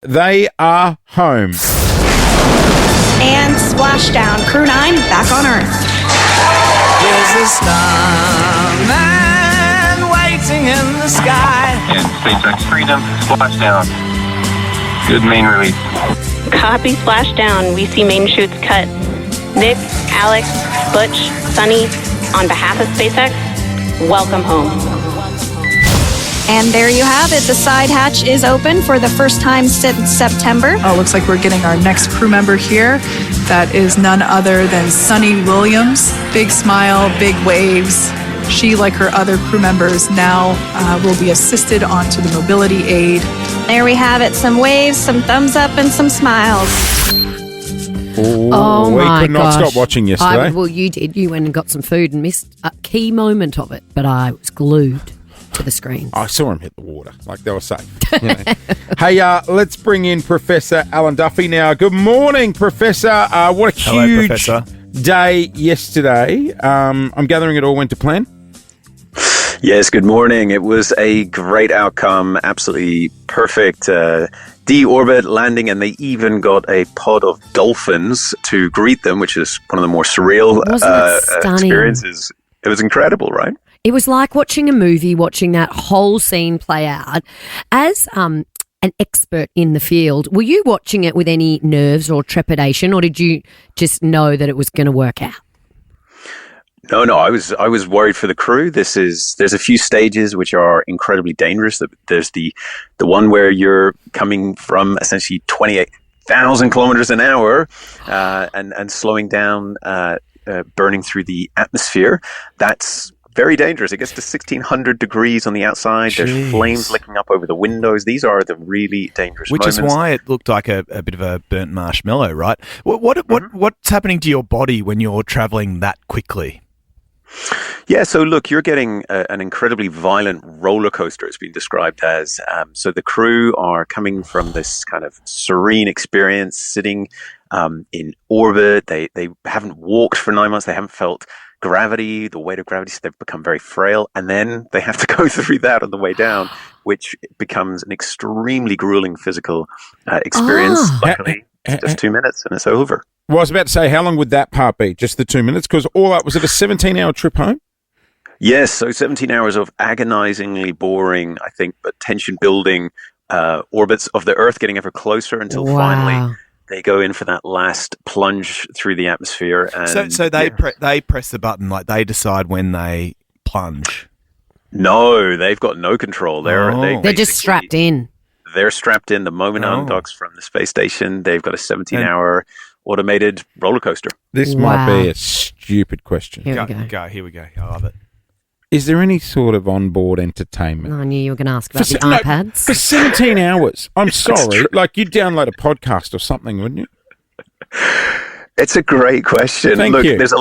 They are home. And splashdown. Crew 9 back on Earth. There's a starman waiting in the sky. And SpaceX Freedom, splashdown. Good main release. Copy splashdown. We see main chutes cut. Nick, Alex, Butch, Sunny, on behalf of SpaceX, welcome home. And there you have it. The side hatch is open for the first time since September. Oh, looks like we're getting our next crew member here. That is none other than Sunny Williams. Big smile, big waves. She, like her other crew members, now will be assisted onto the mobility aid. There we have it. Some waves, some thumbs up, and some smiles. Oh we could not stop watching yesterday. Well, you did. You went and got some food and missed a key moment of it, but I was glued to the screen. I saw him hit the water, like they were safe. You know. Hey, let's bring in Professor Alan Duffy now. Good morning, Professor. What a huge day yesterday. I'm gathering it all went to plan. Yes, good morning. It was a great outcome, absolutely perfect deorbit landing, and they even got a pod of dolphins to greet them, which is one of the more surreal experiences. It was incredible, right? It was like watching a movie, watching that whole scene play out. As an expert in the field, were you watching it with any nerves or trepidation, or did you just know that it was going to work out? No, I was worried for the crew. There's a few stages which are incredibly dangerous. There's the one where you're coming from essentially 28,000 kilometers an hour and slowing down, burning through the atmosphere. That's very dangerous. It gets to 1,600 degrees on the outside. Jeez. There's flames licking up over the windows. These are the really dangerous moments. Which is why it looked like a bit of a burnt marshmallow, right? What's happening to your body when you're traveling that quickly? Yeah, so look, you're getting an incredibly violent roller coaster, it's been described as. So the crew are coming from this kind of serene experience, sitting in orbit. They haven't walked for 9 months. They haven't felt gravity, the weight of gravity, so they've become very frail. And then they have to go through that on the way down, which becomes an extremely grueling physical experience. Luckily, it's just 2 minutes and it's over. Well, I was about to say, how long would that part be? Just the 2 minutes? Because all that was it a 17-hour trip home? Yes, so 17 hours of agonizingly boring, I think, but tension-building orbits of the Earth, getting ever closer until finally they go in for that last plunge through the atmosphere. And so they press the button, like they decide when they plunge. No, they've got no control. They're just strapped in. They're strapped in. The moment undocks from the space station, they've got a 17-hour automated roller coaster. This might be a stupid question. Here we go. I love it. Is there any sort of onboard entertainment? I knew you were going to ask about the iPads. For 17 hours. I'm sorry. Like, you'd download a podcast or something, wouldn't you? It's a great question. Thank you. There's a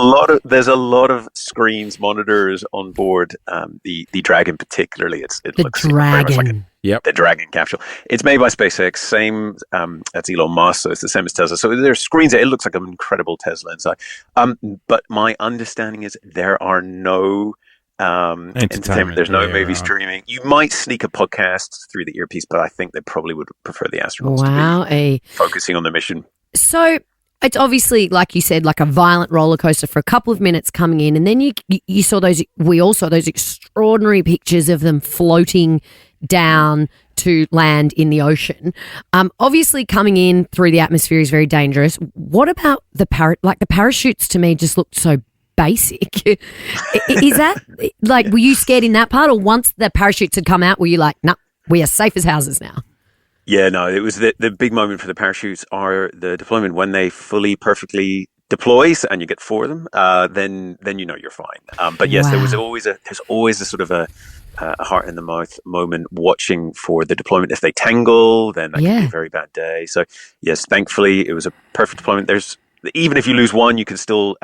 lot of screens, monitors on board. The Dragon particularly. It looks very much like the Dragon capsule. It's made by SpaceX. Same. That's Elon Musk. So it's the same as Tesla. So there's screens. It looks like an incredible Tesla inside. But my understanding is there are no entertainment. There's no movie streaming. You might sneak a podcast through the earpiece, but I think they probably would prefer the astronauts to be focusing on the mission. So it's obviously, like you said, like a violent roller coaster for a couple of minutes coming in, and then you saw we all saw those extraordinary pictures of them floating down to land in the ocean. Obviously, coming in through the atmosphere is very dangerous. What about the parachutes? To me, just looked so basic. Is that like, were you scared in that part, or once the parachutes had come out, were you like, nah, we are safe as houses now? Yeah, no, it was the big moment for the parachutes are the deployment. When they fully, perfectly deploys and you get 4 of them, then you know you're fine. But yes, there's always a sort of a heart in the mouth moment watching for the deployment. If they tangle, then that can be a very bad day. So yes, thankfully it was a perfect deployment. Even if you lose one, you can still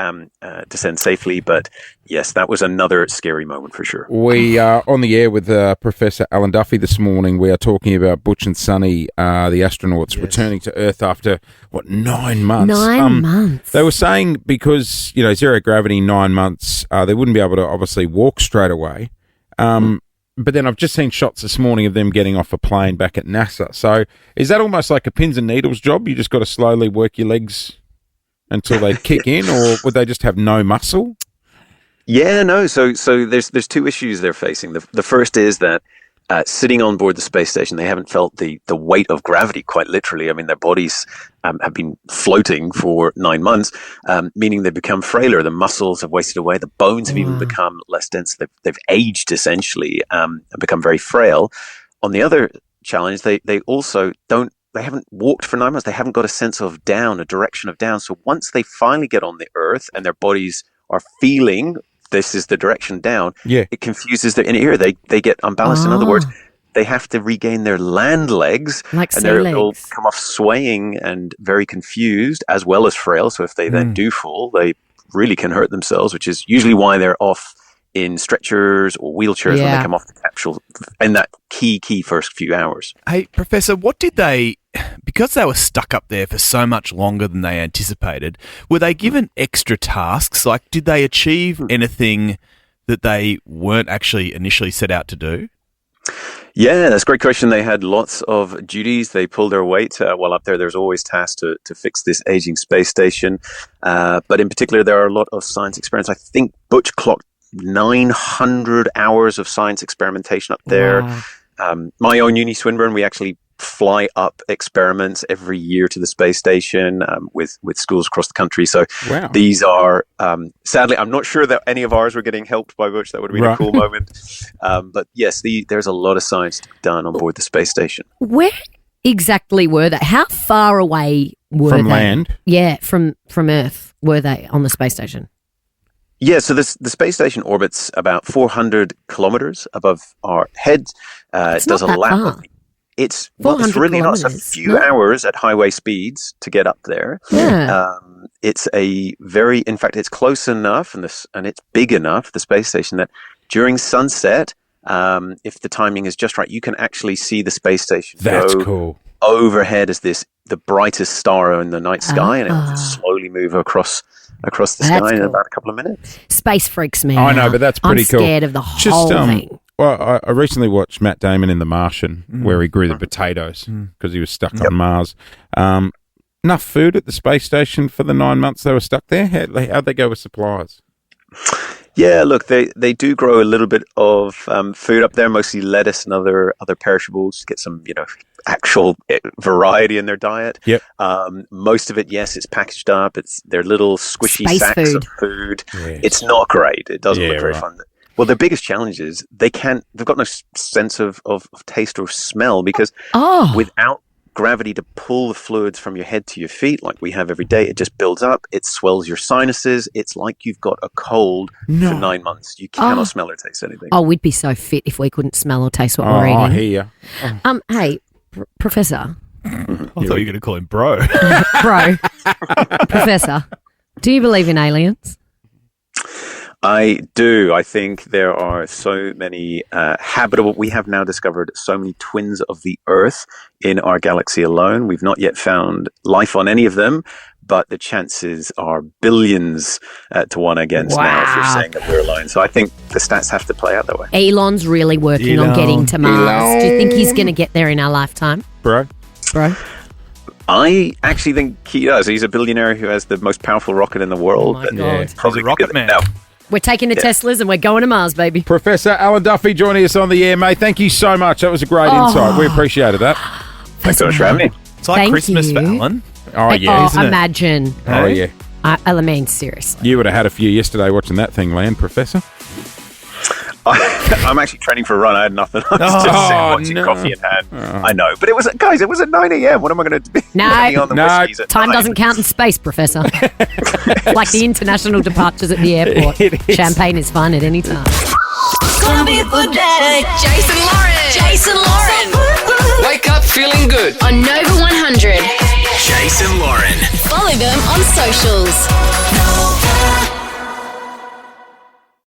descend safely. But yes, that was another scary moment for sure. We are on the air with Professor Alan Duffy this morning. We are talking about Butch and Sunny, the astronauts returning to Earth after, 9 months? 9 months. They were saying because, zero gravity, 9 months, they wouldn't be able to obviously walk straight away. but then I've just seen shots this morning of them getting off a plane back at NASA. So is that almost like a pins and needles job? You just got to slowly work your legs until they kick in, or would they just have no muscle? Yeah, no. So there's two issues they're facing. The first is that sitting on board the space station, they haven't felt the weight of gravity, quite literally. I mean, their bodies have been floating for 9 months, meaning they've become frailer. The muscles have wasted away. The bones have even become less dense. They've aged, essentially, and become very frail. On the other challenge, they also they haven't walked for 9 months. They haven't got a sense of down, a direction of down. So once they finally get on the Earth and their bodies are feeling this is the direction down, it confuses their inner ear. They get unbalanced. In other words, they have to regain their land legs, and they'll come off swaying and very confused, as well as frail. So if they then do fall, they really can hurt themselves, which is usually why they're off in stretchers or wheelchairs when they come off the capsule in that key first few hours. Hey, Professor, because they were stuck up there for so much longer than they anticipated, were they given extra tasks? Like, did they achieve anything that they weren't actually initially set out to do? Yeah, that's a great question. They had lots of duties. They pulled their weight while up there. There's always tasks to fix this aging space station. But in particular, there are a lot of science experiments. I think Butch clocked 900 hours of science experimentation up there. Wow. My own uni, Swinburne, we actually fly up experiments every year to the space station with schools across the country. So these are, sadly, I'm not sure that any of ours were getting helped by Butch. That would have been a cool moment. But yes, there's a lot of science done on board the space station. Where exactly were they? How far away were they? From land? Yeah, from Earth were they on the space station? Yeah, so the space station orbits about 400 kilometers above our heads. It does a lap of it's really not. It's a few hours at highway speeds to get up there. Yeah. In fact, it's close enough and it's big enough, the space station, that during sunset, if the timing is just right, you can actually see the space station cool. Overhead as the brightest star in the night sky, and it will just slowly move across the sky in about a couple of minutes. Space freaks me I know, but that's pretty cool. I'm scared of the whole thing. Well, I recently watched Matt Damon in The Martian, where he grew the potatoes because he was stuck on Mars. Enough food at the space station for the 9 months they were stuck there? How'd they go with supplies? Yeah, look, they do grow a little bit of food up there, mostly lettuce and other perishables, to get some, actual variety in their diet. Yep. Most of it, yes, it's packaged up. They're little squishy space sacks food. of food. Yes. It's not great. It doesn't look very fun. Well, their biggest challenge is they've got no sense of taste or smell because without gravity to pull the fluids from your head to your feet like we have every day, it just builds up. It swells your sinuses. It's like you've got a cold for 9 months. You cannot smell or taste anything. Oh, we'd be so fit if we couldn't smell or taste what we're eating. I hear you. Hey, Professor. I thought you were going to call him bro. Bro. Professor, do you believe in aliens? I do. I think there are so many we have now discovered so many twins of the Earth in our galaxy alone. We've not yet found life on any of them, but the chances are billions to one against now if you're saying that we're alone. So I think the stats have to play out that way. Elon's really working on getting to Mars. Do you think he's going to get there in our lifetime? Bro? I actually think he does. He's a billionaire who has the most powerful rocket in the world. Oh my God. Probably rocket man. No. We're taking the Teslas and we're going to Mars, baby. Professor Alan Duffy joining us on the air, mate. Thank you so much. That was a great insight. We appreciated that. Thanks so much for having me. It's like Christmas for Alan. Oh, yeah. Oh, imagine. Oh, yeah. I mean, seriously. You would have had a few yesterday watching that thing land, Professor. I'm actually training for a run. I had nothing. I was just sitting watching, coffee in hand. I know, but it was at 9 a.m. What am I going to be doing on the whiskeys at time 9? doesn't count in space, Professor. Like the international departures at the airport. Champagne is fun at any time. Gonna be a good day. Jason Lauren. Wake up feeling good. On Nova 100. Jason Lauren. Follow them on socials. Nova.